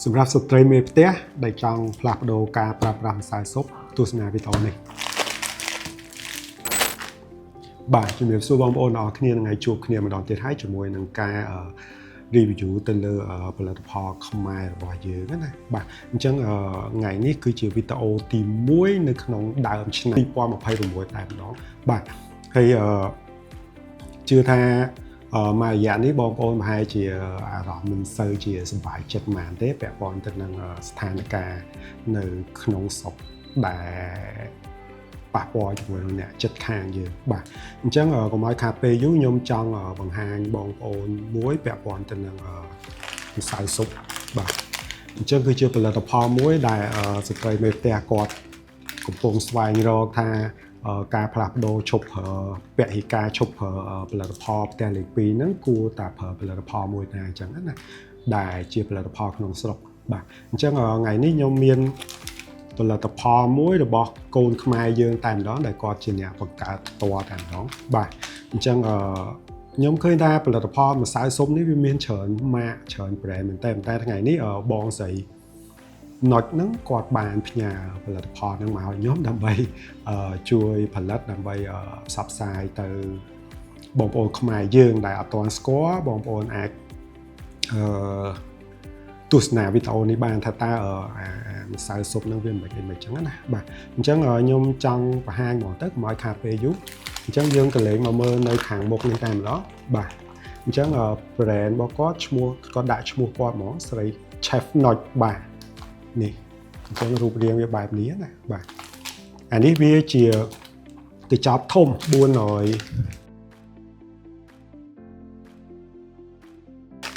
សម្រាប់ស្ត្រីមេផ្ទះដែលចង់ផ្លាស់ប្ដូរការប្រើប្រាស់ម្សៅស៊ុបទស្សនាវីដេអូនេះបាទជំរាបសួរបងប្អូនអរគ្នាថ្ងៃជួបគ្នាម្ដងទៀតហើយជាមួយនឹងការ review ទៅលើផលិតផលខ្មែររបស់យើងណាបាទអញ្ចឹងថ្ងៃនេះគឺជាវីដេអូទី1នៅក្នុងដើមឆ្នាំ2026តែម្ដងបាទហើយជឿថាមួយរយៈនេះបងប្អូនប្រហែលជាអារម្មណ៍មិនសូវជាសប្បាយចិត្តប៉ុន្មានទេពាក់ព័ន្ធទៅនឹងស្ថានភាពនៅក្នុងស្រុកដែលប៉ះពាល់ជាមួយនឹងអ្នកចិត្តខាងយើងបាទអញ្ចឹងកុំឲ្យខាតពេលយូរខ្ញុំចង់បង្ហាញបងប្អូនមួយពាក់ព័ន្ធទៅនឹងម្សៅស៊ុបបាទអញ្ចឹងគឺជាផលិតផលមួយដែលស្ត្រីមេផ្ទះគាត់កំពុងស្វែងរកថាការផ្លាស់ប្ដូរឈប់ប្រើពហិការឈប់ប្រើផលិតផលផ្ទះលេខ2ហ្នឹងគួរតែប្រើផលិតផលមួយណាអញ្ចឹងណាដែលជាផលិតផលក្នុងស្រុកបាទអញ្ចឹងថ្ងៃនេះខ្ញុំមានផលិតផលមួយរបស់កូនខ្មែរយើងតែម្ដងដែលគាត់ជាអ្នកបង្កើតផ្ទាល់តែម្ដងបាទអញ្ចឹងខ្ញុំឃើញថាផលិតផលម្សៅស៊ុបនេះវាមានច្រើនម៉ាកច្រើន brand មែនតែថ្ងៃនេះបងស្រីណុចហ្នឹងគាត់បានផ្ញើផលិតផលហ្នឹងមកឲ្យខ្ញុំដើម្បីជួយផលិតដើម្បីផ្សព្វផ្សាយទៅបងប្អូនខ្មែរយើងដែលអត់ទាន់ស្គាល់បងប្អូនអាចទស្សនាវីដេអូនេះបានថាតើម្សៅស៊ុបហ្នឹងវាមិនអីចឹងណាបាទអញ្ចឹងខ្ញុំចង់បង្ហាញមកទៅកុំឲ្យខាតពេលយូរអញ្ចឹងយើងក៏លេងមកមើលនៅខាងមុខនេះតែម្ដងបាទអញ្ចឹង brand របស់គាត់ឈ្មោះគាត់ដាក់ឈ្មោះគាត់ហ្មងស្រី Chef Notch បាទនេះអញ្ចឹងរូបរាងវាបែបនេះណាបាទអានេះវាជាកញ្ចប់ធំ400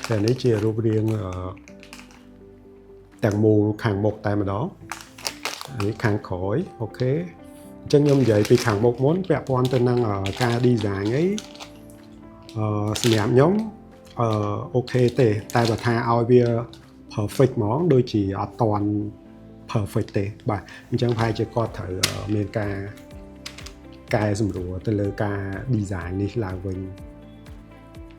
តែនេះជារូបរាងទាំងមូលខាងមុខតែម្ដងនេះខាងក្រោយអូខេអញ្ចឹងខ្ញុំនិយាយពីខាងមុខមុនពាក់ព័ន្ធទៅនឹងការ design អីសម្រាប់ខ្ញុំអូខេទេតែបើថាឲ្យវា perfect ហ្មងដូចជាអត់តាន់ perfect ទេបាទអញ្ចឹងប្រហែលជាគាត់ត្រូវមានការកែសម្រួលទៅលើការ design នេះឡើងវិញ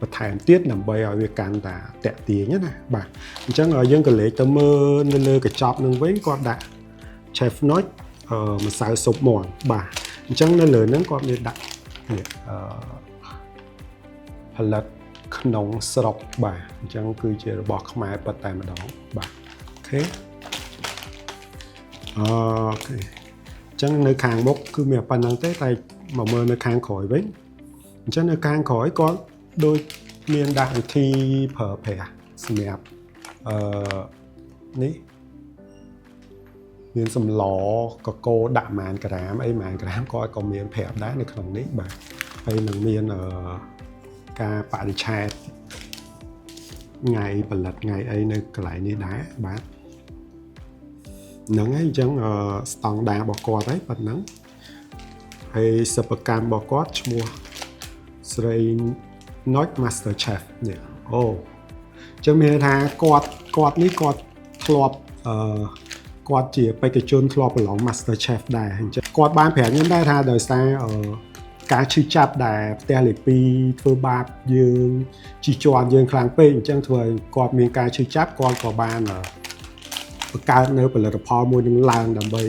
បន្ថែមទៀតដើម្បីឲ្យវាកាន់តែតាក់ទាញណាបាទអញ្ចឹងយើងក៏លេខទៅមើលនៅលើកញ្ចប់នឹងវិញគាត់ដាក់ Chef Notch ម្សៅស៊ុបមាន់បាទអញ្ចឹងនៅលើហ្នឹងគាត់មានដាក់ផលិតក្នុងស្រុកបាទអញ្ចឹងគឺជារបស់ខ្មែរពិតតែម្ដងបាទអូខេអូខេអញ្ចឹងនៅខាងមុខគឺមានប៉ុណ្្នឹងទេតែមកមើលនៅខាងក្រោយវិញអញ្ចឹងនៅខាងក្រោយគាត់ដូចមានដាក់វិធីប្រើប្រាស់សម្រាប់នេះមានសម្លកកូរដាក់ម៉ានក្រាមអីម៉ានក្រាមគាត់ក៏មានប្រាប់ដែរនៅក្នុងនេះបាទហើយនឹងមានការបរិច្ឆេទថ្ងៃផលិតថ្ងៃអីនៅកន្លែងនេះដែរបាទហ្នឹងហើយអញ្ចឹងស្តង់ដាររបស់គាត់ហើយប៉ុណ្ណឹងហើយសិប្បកម្មរបស់គាត់ឈ្មោះស្រី Notch Master Chef នេះអូចឹងមានថាគាត់នេះគាត់ធ្លាប់គាត់ជាបេក្ខជនធ្លាប់ប្រឡង Master Chef ដែរអញ្ចឹងគាត់បានប្រាប់ខ្ញុំដែរថាដោយសារការឈឺចាប់ដែលផ្ទះលេខ2ធ្វើបាបយើងជិះជាន់យើងខ្លាំងពេកអញ្ចឹងធ្វើឲ្យគាត់មានការឈឺចាប់គាត់ក៏បានបង្កើតនៅផលិតផលមួយនឹងឡើងដើម្បី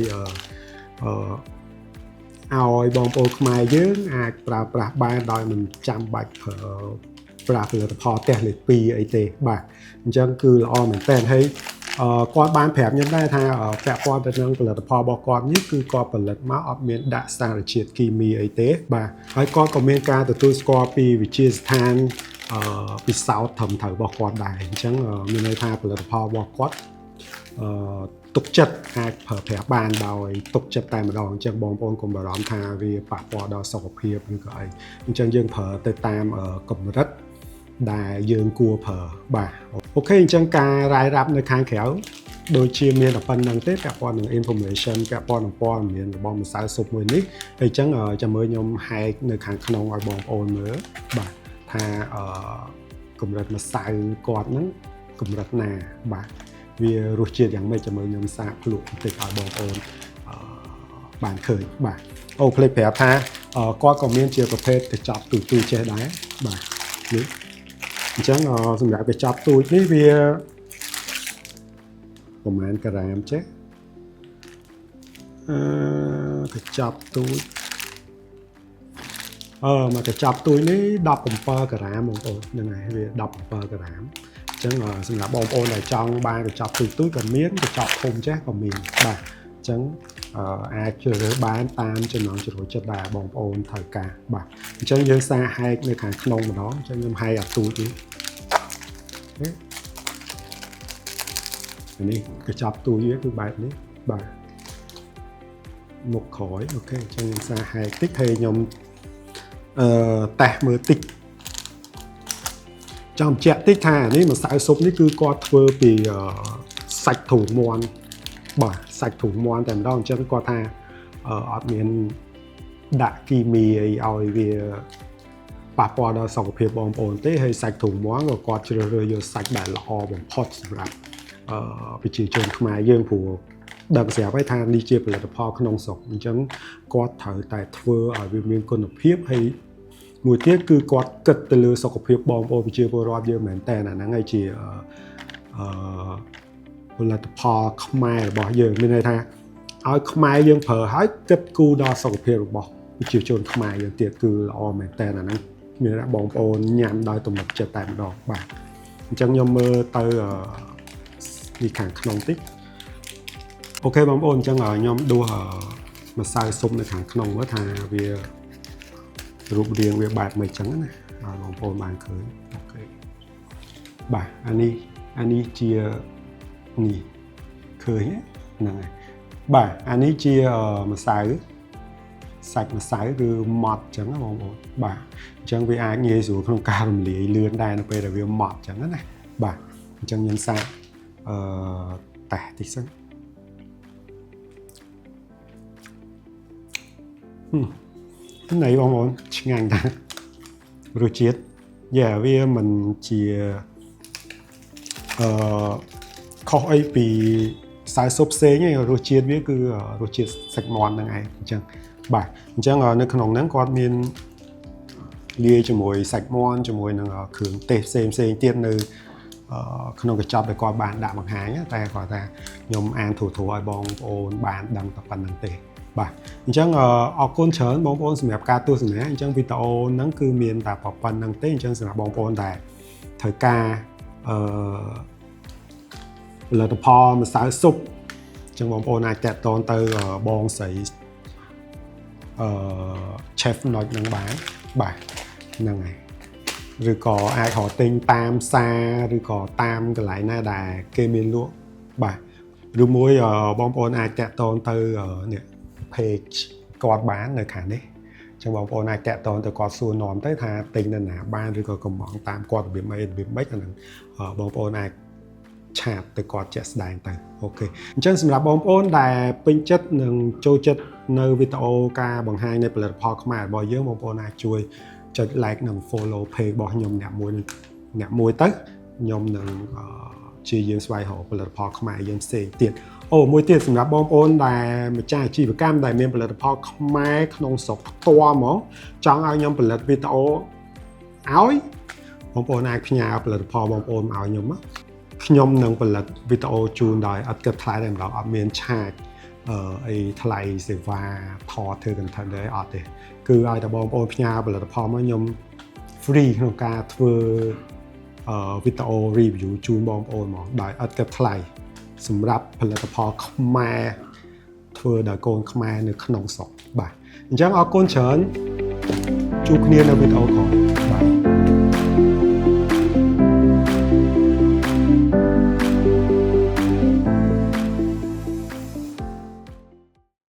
ឲ្យបងប្អូនខ្មែរយើងអាចប្រើប្រាស់បានដោយមិនចាំបាច់ប្រើផលិតផលផ្ទះលេខ2អីទេបាទអញ្ចឹងគឺល្អមែនទែនហើយគាត់បានប្រាប់ខ្ញុំដែរថាពាក់ព័ន្ធទៅនឹងផលិតផលរបស់គាត់នេះគឺគាត់ផលិតមកអត់មានដាក់សារជាតិគីមីអីទេបាទហើយគាត់ក៏មានការទទួលស្គាល់ពីវិទ្យាស្ថានពិសោធន៍ត្រឹមត្រូវរបស់គាត់ដែរអញ្ចឹងមានន័យថាផលិតផលរបស់គាត់ទុកចិត្តអាចប្រើប្រាស់បានដោយទុកចិត្តតែម្ដងអញ្ចឹងបងប្អូនកុំបារម្ភថាវាប៉ះពាល់ដល់សុខភាពឬក៏អីអញ្ចឹងយើងប្រើទៅតាមកម្រិតដែលយើងគួរប្រើបាទអូខេអញ្ចឹងការរាយរាប់នៅខាងក្រៅដូចជាមានតែប៉ុណ្្នឹងទេពាក់ព័ន្ធនឹង information ពាក់ព័ន្ធនឹងព័ត៌មានរបស់ម្សៅស៊ុបមួយនេះហើយអញ្ចឹងចាំមើលខ្ញុំហែកនៅខាងក្នុងឲ្យបងប្អូនមើលបាទថាកម្រិតម្សៅគាត់ហ្នឹងកម្រិតណាបាទវារសជាតិយ៉ាងម៉េចចាំមើលខ្ញុំសាកភ្លក់បន្តិចឲ្យបងប្អូនបានឃើញបាទអូភ្លេចប្រាប់ថាគាត់ក៏មានជាប្រភេទកញ្ចប់ទូចេះដែរបាទនេះអញ្ចឹងសម្រាប់កញ្ចប់ទូចនេះវា ប្រហែលក្រាមចេះកញ្ចប់ទូចមកកញ្ចប់ទូចនេះ17ក្រាមបងប្អូនហ្នឹងហើយវា17ក្រាមអញ្ចឹងសម្រាប់បងប្អូនដែលចង់បានកញ្ចប់ទូចក៏មានកញ្ចប់ធំចេះក៏មានបាទអញ្ចឹងអាចជ្រើសរើសបានតាមចំណង់ចំណូលចិត្តដែលបងប្អូនត្រូវការបាទអញ្ចឹងយើងសារហែកនៅខាងក្នុងម្ដងអញ្ចឹងខ្ញុំហែកអាទូចនេះកញ្ចប់ទូចវាគឺបែបនេះបាទមុខក្រោយអូខេអញ្ចឹងខ្ញុំសារហែកតិចហើយខ្ញុំតេស្តមើលតិចចង់បញ្ជាក់តិចថានេះម្សៅស៊ុបនេះគឺគាត់ធ្វើពីសាច់ទ្រូងមាន់បាទសាច់ទ្រូងមាន់តែម្ដងអញ្ចឹងគាត់ថាអត់មានដាក់គីមីអីឲ្យវាប៉ះពាល់ដល់សុខភាពបងប្អូនទេហើយសាច់ទ្រូងមាន់ក៏គាត់ជ្រើសរើសយកសាច់ដែលល្អបំផុតសម្រាប់ប្រជាជនខ្មែរយើងព្រោះដឹងស្រាប់ហើយថានេះជាផលិតផលក្នុងស្រុកអញ្ចឹងគាត់ត្រូវតែធ្វើឲ្យវាមានគុណភាពហើយមួយទៀតគឺគាត់គិតទៅលើសុខភាពបងប្អូនប្រជាពលរដ្ឋយើងមែនតើអាហ្នឹងហើយជាផលិតផលខ្មែររបស់យើងមានន័យថាឲ្យខ្មែរយើងប្រើហើយគិតគូរដល់សុខភាពរបស់ប្រជាជនខ្មែរយើងទៀតគឺល្អមែនតើអាហ្នឹងមានថាបងប្អូនញ៉ាំដោយទំនុកចិត្តតែម្ដងបាទអញ្ចឹងខ្ញុំមើលទៅនេះខាងក្នុងតិចអូខេបងប្អូនអញ្ចឹងខ្ញុំដួសម្សៅស៊ុបនៅខាងក្នុងមើលថាវារូបរាងវាបែបមិនអញ្ចឹងណាបងប្អូនបានឃើញអូខេបាទអានេះជានេះឃើញហ្នឹងហើយបាទអានេះជាម្សៅសាច់ម្សៅគឺម៉ត់អញ្ចឹងណាបងប្អូនបាទអញ្ចឹងវាអាចងាយស្រួលក្នុងការរំលាយលឿនដែរនៅពេលដែលវាម៉ត់អញ្ចឹងណាបាទអញ្ចឹងខ្ញុំសាកតេស្តតិចសិនណៃបងប្អូនឆ្ងាញ់ដែររសជាតិវាមិនជាខុសអីពីខ្សែស៊ុបផ្សេងឯងរសជាតិវាគឺរសជាតិសាច់មាន់ហ្នឹងឯងអញ្ចឹងបាទអញ្ចឹងនៅក្នុងហ្នឹងគាត់មានលាយជាមួយសាច់មាន់ជាមួយនឹងគ្រឿងទេសផ្សេងទៀតនៅក្នុងកញ្ចប់ដែលគាត់បានដាក់បង្ហាញតែគាត់ថាខ្ញុំអានធូរៗឲ្យបងប្អូនបានដឹងតែប៉ុណ្្នឹងទេបាទអញ្ចឹងអរគុណច្រើនបងប្អូនសម្រាប់ការទស្សនាអញ្ចឹងវីដេអូហ្នឹងគឺមានតែប៉ុណ្្នឹងទេអញ្ចឹងសម្រាប់បងប្អូនដែលត្រូវការផលិតផលម្សៅស៊ុបអញ្ចឹងបងប្អូនអាចតាក់ទងទៅបងស្រីchef Noich នឹងបានបាទហ្នឹងហើយឬក៏អាចរកទិញតាមផ្សារឬក៏តាមកន្លែងណាដែលគេមានលក់បាទឬមួយបងប្អូនអាចតាក់ទងទៅនេះ page គាត់បាននៅខាងនេះអញ្ចឹងបងប្អូនអាចតាក់ទងទៅគាត់សួរនាំទៅថាទិញនៅណាបានឬក៏កំងតាមគាត់របៀបម៉េចអាហ្នឹងបងប្អូនអាចឆាតទៅគាត់ជាក់ស្ដែងទៅអូខេអញ្ចឹងសម្រាប់បងប្អូនដែលពេញចិត្តនិងចូលចិត្តនៅវីដេអូការបង្ហាញនៃផលិតផលខ្មែររបស់យើងបងប្អូនអាចជួយចុច like និង follow page របស់ខ្ញុំអ្នកមួយទៅខ្ញុំនឹងជាយើងស្វែងរកផលិតផលខ្មែរយើងផ្សេងទៀតមួយទៀតសម្រាប់បងប្អូនដែលម្ចាស់អាជីវកម្មដែលមានផលិតផលខ្មែរក្នុងស្រុកផ្ទាល់ហ្មងចង់ឲ្យខ្ញុំផលិតវីដេអូឲ្យបងប្អូនអាចផ្ញើផលិតផលបងប្អូនមកឲ្យខ្ញុំនឹងផលិតវីដេអូជូនដោយអត់គិតថ្លៃតែម្ដងអត់មានឆាចអីថ្លៃសេវាថតធ្វើ content ទេអត់ទេគឺឲ្យតែបងប្អូនផ្ញើផលិតផលមកខ្ញុំ free ក្នុងការធ្វើវីដេអូ review ជូនបងប្អូនមកដោយអត់គិតថ្លៃសម្រាប់ផលិតផលខ្មែរធ្វើដោយកូនខ្មែរនៅក្នុងស្រុកបាទអញ្ចឹងអរគុណច្រើនជួបគ្នានៅវីដេអូក្រោយបាទ